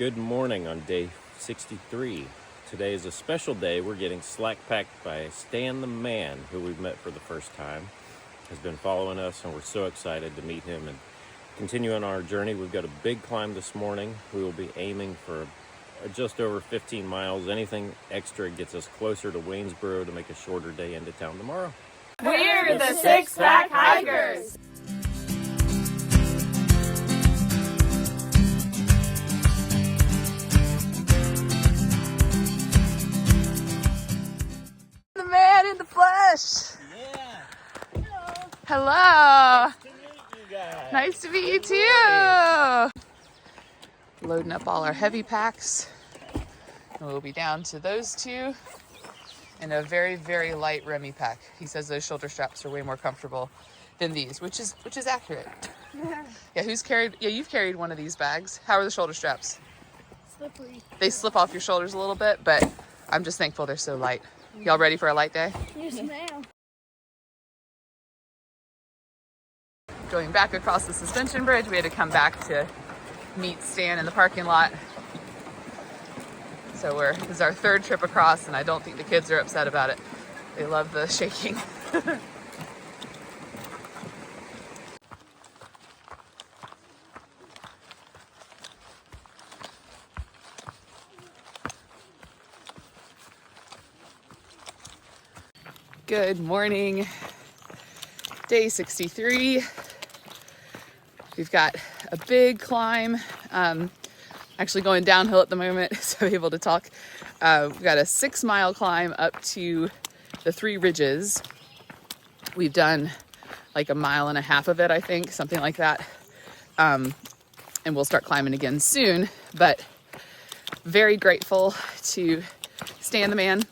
Good morning on day 63. Today is a special day. We're getting slack-packed by Stan the Man, who we've met for the first time. Has been following us, and we're so excited to meet him and continue on our journey. We've got a big climb this morning. We will be aiming for just over 15 miles. Anything extra gets us closer to Waynesboro to make a shorter day into town tomorrow. We're the Six-Pack Hikers! The man in the flesh! Yeah! Hello! Nice to meet you guys! Nice to meet you too! Loading up all our heavy packs. And we'll be down to those two and a very, very light Remy pack. He says those shoulder straps are way more comfortable than these, which is accurate. Yeah, you've carried one of these bags. How are the shoulder straps? Slippery. They slip off your shoulders a little bit, but I'm just thankful they're so light. Y'all ready for a light day? Yes, ma'am. Going back across the suspension bridge, we had to come back to meet Stan in the parking lot. So this is our third trip across, and I don't think the kids are upset about it. They love the shaking. Good morning. Day 63. We've got a big climb. Actually going downhill at the moment, so I'm able to talk. We've got a 6-mile climb up to the 3 ridges. We've done like 1.5 miles of it, I think, something like that. And we'll start climbing again soon, but very grateful to Stan the Man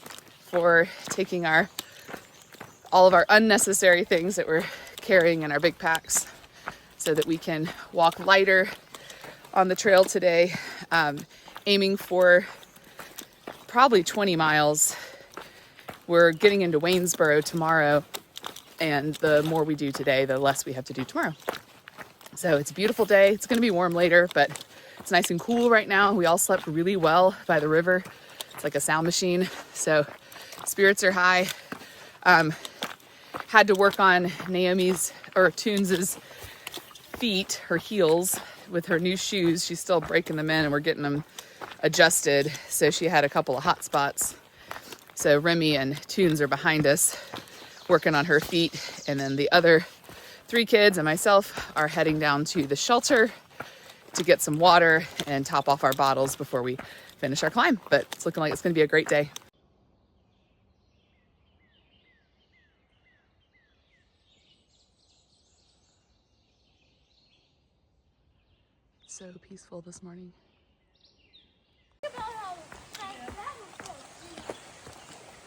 for taking all of our unnecessary things that we're carrying in our big packs so that we can walk lighter on the trail today, aiming for probably 20 miles. We're getting into Waynesboro tomorrow, and the more we do today, the less we have to do tomorrow. So it's a beautiful day. It's going to be warm later, but it's nice and cool right now. We all slept really well by the river. It's like a sound machine, so spirits are high. Had to work on Tunes' feet, her heels, with her new shoes. She's still breaking them in, and we're getting them adjusted. So she had a couple of hot spots. So Remy and Tunes are behind us working on her feet. And then the other 3 kids and myself are heading down to the shelter to get some water and top off our bottles before we finish our climb. But it's looking like it's going to be a great day. So peaceful this morning.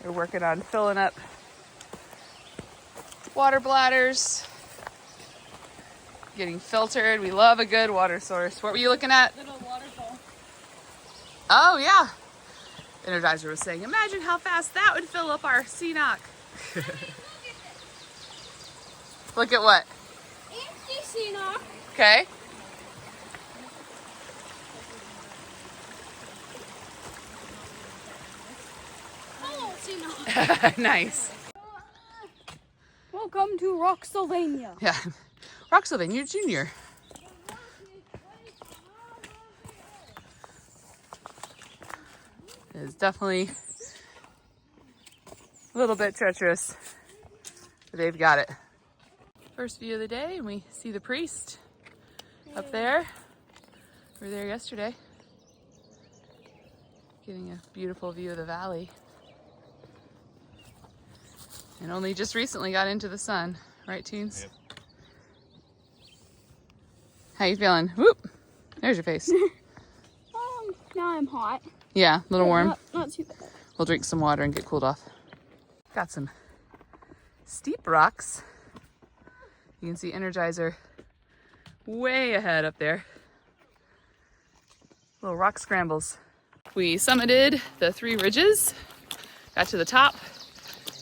We're working on filling up water bladders, getting filtered. We love a good water source. What were you looking at? Little waterfall. Oh yeah. Energizer was saying, imagine how fast that would fill up our CNOC. Look at what? Empty CNOC. Okay. Nice. Welcome to Rocksylvania. Yeah. Rocksylvania Junior. It's definitely a little bit treacherous, but they've got it. First view of the day, and we see the priest up there. We were there yesterday, getting a beautiful view of the valley. And only just recently got into the sun, right, Tunes? Yep. How you feeling? Whoop! There's your face. Now I'm hot. Yeah, a little warm. Not too bad. We'll drink some water and get cooled off. Got some steep rocks. You can see Energizer way ahead up there. Little rock scrambles. We summited the 3 ridges, got to the top,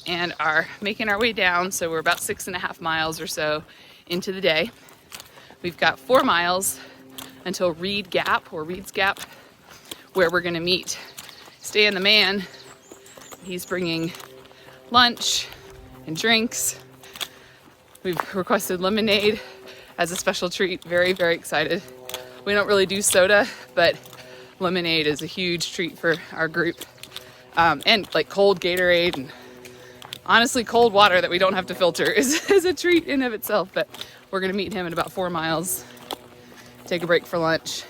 and are making our way down. So we're about 6.5 miles or so into the day. We've got 4 miles until Reed's Gap, where we're gonna meet Stan the man. He's bringing lunch and drinks. We've requested lemonade as a special treat. Very, very excited. We don't really do soda, but lemonade is a huge treat for our group. And like cold Gatorade and honestly cold water that we don't have to filter is a treat in of itself. But we're gonna meet him in about 4 miles, take a break for lunch,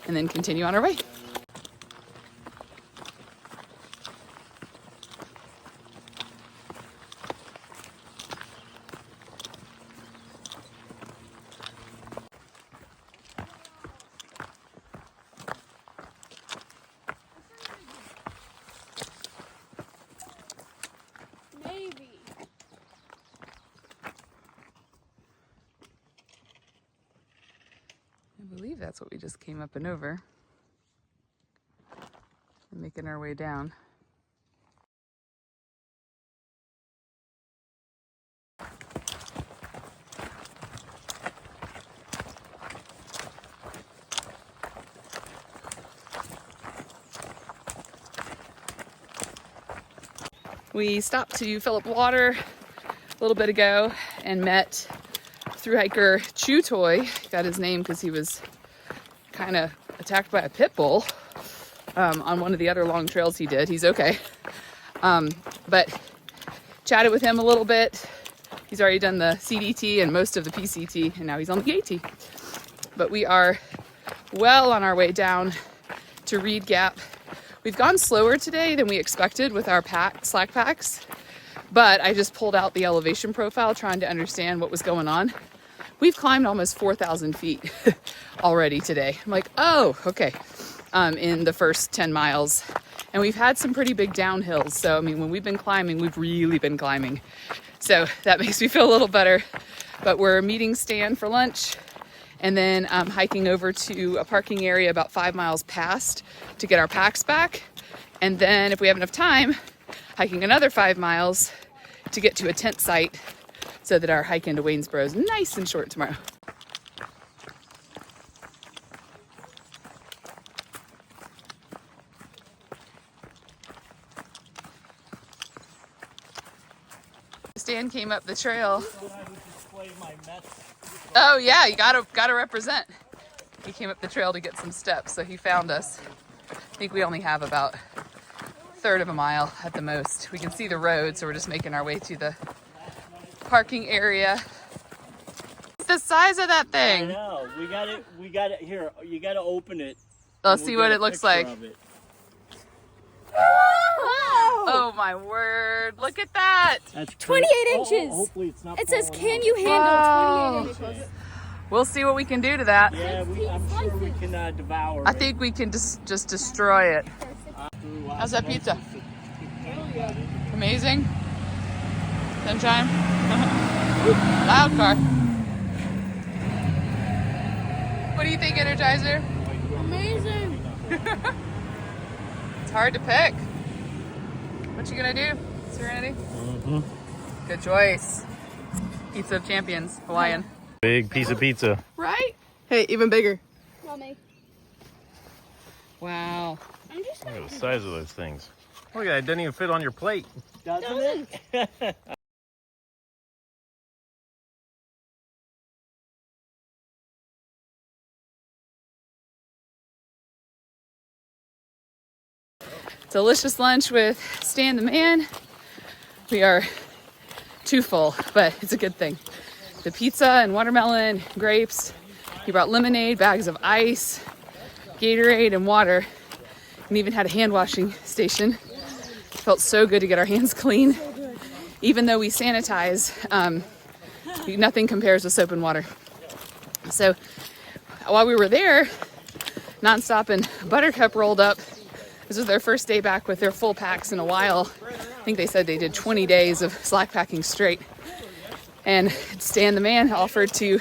and then continue on our way. Maybe. I believe that's what we just came up and over. We're making our way down. We stopped to fill up water a little bit ago and met thru hiker Chew Toy. Got his name because he was kind of attacked by a pit bull on one of the other long trails he did. He's okay. But chatted with him a little bit. He's already done the CDT and most of the PCT, and now he's on the AT. But we are well on our way down to Reed Gap. We've gone slower today than we expected with our slack packs, but I just pulled out the elevation profile trying to understand what was going on. We've climbed almost 4,000 feet already today. I'm like, oh, okay, in the first 10 miles. And we've had some pretty big downhills. So, I mean, when we've been climbing, we've really been climbing. So that makes me feel a little better. But we're meeting Stan for lunch and then hiking over to a parking area about 5 miles past to get our packs back. And then if we have enough time, hiking another 5 miles to get to a tent site so that our hike into Waynesboro is nice and short tomorrow. Stan came up the trail. Oh yeah, you gotta represent. He came up the trail to get some steps, so he found us. I think we only have about a third of a mile at the most. We can see the road, so we're just making our way to the parking area. It's the size of that thing. I know. We got it here. You got to open it. Let's see what it looks like. Oh my word, look at that. That's 28 inches. Hopefully it's not. It says, falling can out. you handle 28 inches? We'll see what we can do to that. Yeah, I'm sure we can devour I it. think we can just destroy it. How's that pizza? Amazing. Sunshine. Loud car. What do you think, Energizer? Amazing. It's hard to pick. What you gonna do, Serenity? Good choice. Pizza of champions, Hawaiian. Big piece of pizza. Right? Hey, even bigger. Mommy. Wow. I'm just Look at the size of those things. Look at that, it doesn't even fit on your plate. Doesn't it? Delicious lunch with Stan the man. We are too full, but it's a good thing. The pizza and watermelon, grapes. He brought lemonade, bags of ice, Gatorade, and water, and even had a hand washing station. Felt so good to get our hands clean. Even though we sanitize, nothing compares with soap and water. So while we were there, Nonstop and Buttercup rolled up. This was their first day back with their full packs in a while. I think they said they did 20 days of slack packing straight. And Stan the man offered to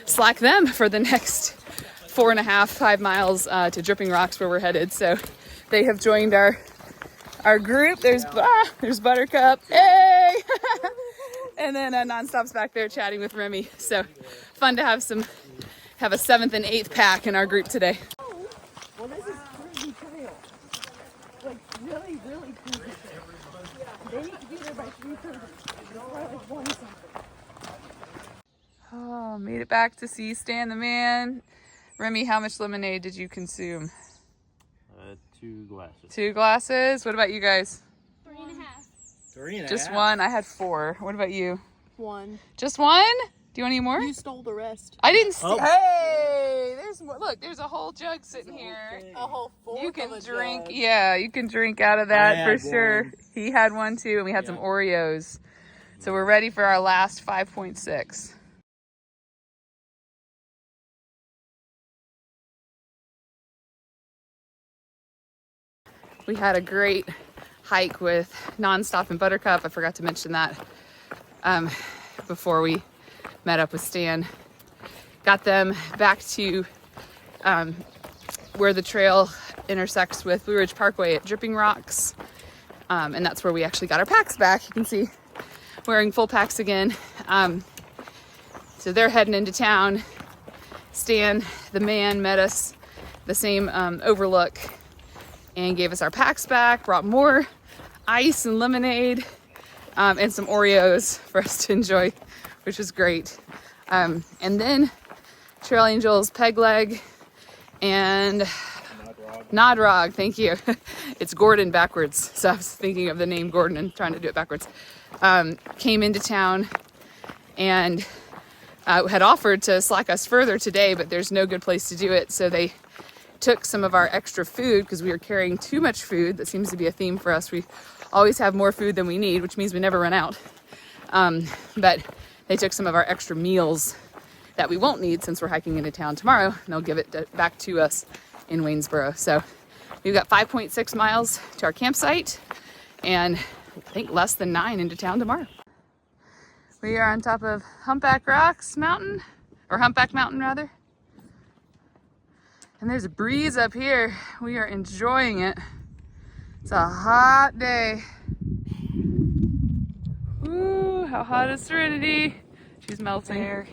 slack them for the next 4.5-5 miles to Dripping Rocks where we're headed. So they have joined our group. There's Buttercup. Hey! And then Nonstop's back there chatting with Remy. So fun to have a 7th and 8th pack in our group today. Well, this is trail. Like, really, really cool picture. They need to be there by 3:30. It's probably like 1 something. Oh, made it back to see Stan the Man. Remy, how much lemonade did you consume? 2 glasses. 2 glasses. What about you guys? 3.5. 3.5. Just 1. I had 4. What about you? 1. Just 1? Do you want any more? You stole the rest. I didn't see. Oh. Hey, there's more. Look, there's a whole jug sitting here. A whole 4. You can drink. Yeah, you can drink out of that for had sure. one. He had one too, and we had some Oreos. So we're ready for our last 5.6. We had a great hike with Nonstop and Buttercup. I forgot to mention that before we met up with Stan. Got them back to where the trail intersects with Blue Ridge Parkway at Dripping Rocks. And that's where we actually got our packs back. You can see wearing full packs again. So they're heading into town. Stan, the man, met us the same overlook and gave us our packs back, brought more ice and lemonade and some Oreos for us to enjoy, which was great. And then Trail Angels, Pegleg and Nodrog, thank you. It's Gordon backwards, so I was thinking of the name Gordon and trying to do it backwards. Came into town and had offered to slack us further today, but there's no good place to do it, so they took some of our extra food because we were carrying too much food. That seems to be a theme for us. We always have more food than we need, which means we never run out. But they took some of our extra meals that we won't need since we're hiking into town tomorrow, and they'll give it back to us in Waynesboro. So we've got 5.6 miles to our campsite and I think less than 9 into town tomorrow. We are on top of Humpback Rocks Mountain, or Humpback Mountain rather. And there's a breeze up here. We are enjoying it. It's a hot day. Ooh, how hot is Serenity? She's melting.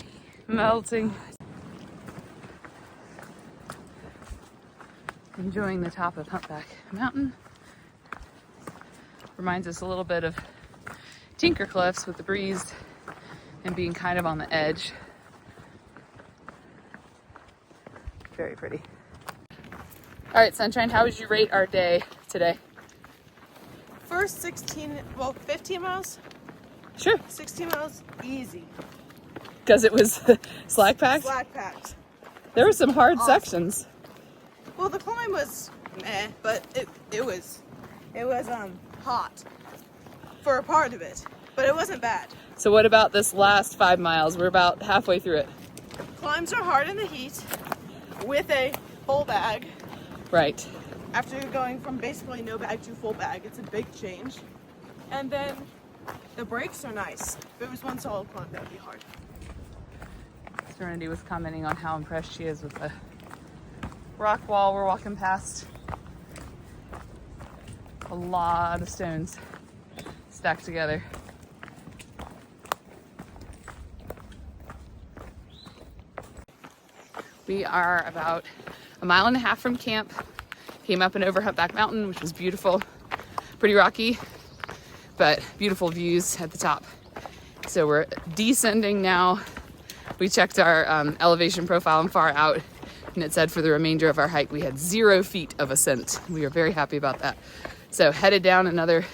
Melting. Enjoying the top of Humpback Mountain. Reminds us a little bit of Tinker Cliffs with the breeze and being kind of on the edge. Very pretty. All right, Sunshine, how would you rate our day today? First 15 miles? Sure. 16 miles, easy. Because it was slack packed? Slack packed. There were some hard Awesome. sections. Well, the climb was meh, but it was hot for a part of it, but it wasn't bad. So what about this last 5 miles? We're about halfway through it. Climbs are hard in the heat with a full bag. Right. After going from basically no bag to full bag, it's a big change. And then the brakes are nice. If it was one solid climb, that would be hard. Serenity was commenting on how impressed she is with the rock wall we're walking past. A lot of stones stacked together. We are about 1.5 miles from camp. Came up and over Humpback Mountain, which was beautiful. Pretty rocky, but beautiful views at the top. So we're descending now. We checked our elevation profile and far out, and it said for the remainder of our hike we had 0 feet of ascent. We are very happy about that. So headed down another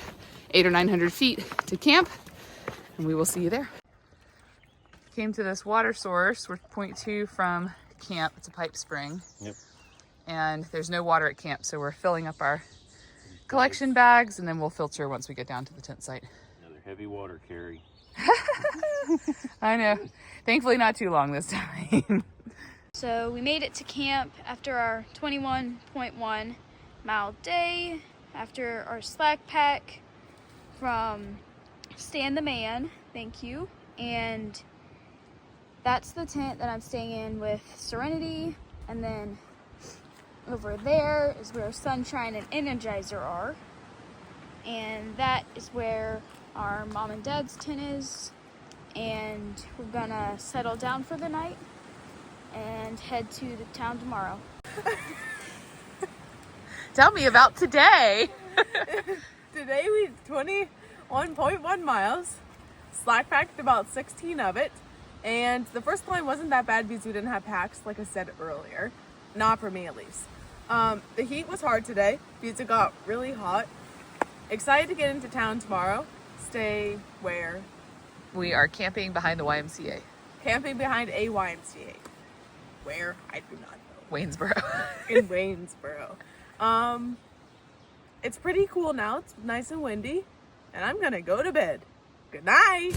800 or 900 feet to camp, and we will see you there. Came to this water source. We're 0.2 from camp. It's a pipe spring. Yep. And there's no water at camp, so we're filling up our collection bags, and then we'll filter once we get down to the tent site. Another heavy water carry. I know. Thankfully not too long this time. So we made it to camp after our 21.1 mile day, after our slack pack from Stan the Man, thank you. And that's the tent that I'm staying in with Serenity. And then over there is where Sunshine and Energizer are. And that is where our mom and dad's tent is. And we're gonna settle down for the night and head to the town tomorrow. Tell me about today. Today we 21.1 miles, slack packed about 16 of it, and the first climb wasn't that bad because we didn't have packs, like I said earlier. Not for me, at least. The heat was hard today because it got really hot. Excited to get into town tomorrow. Stay where? We are camping behind the YMCA. Camping behind a YMCA. Where? I do not know. Waynesboro. In Waynesboro. It's pretty cool now. It's nice and windy. And I'm gonna go to bed. Good night.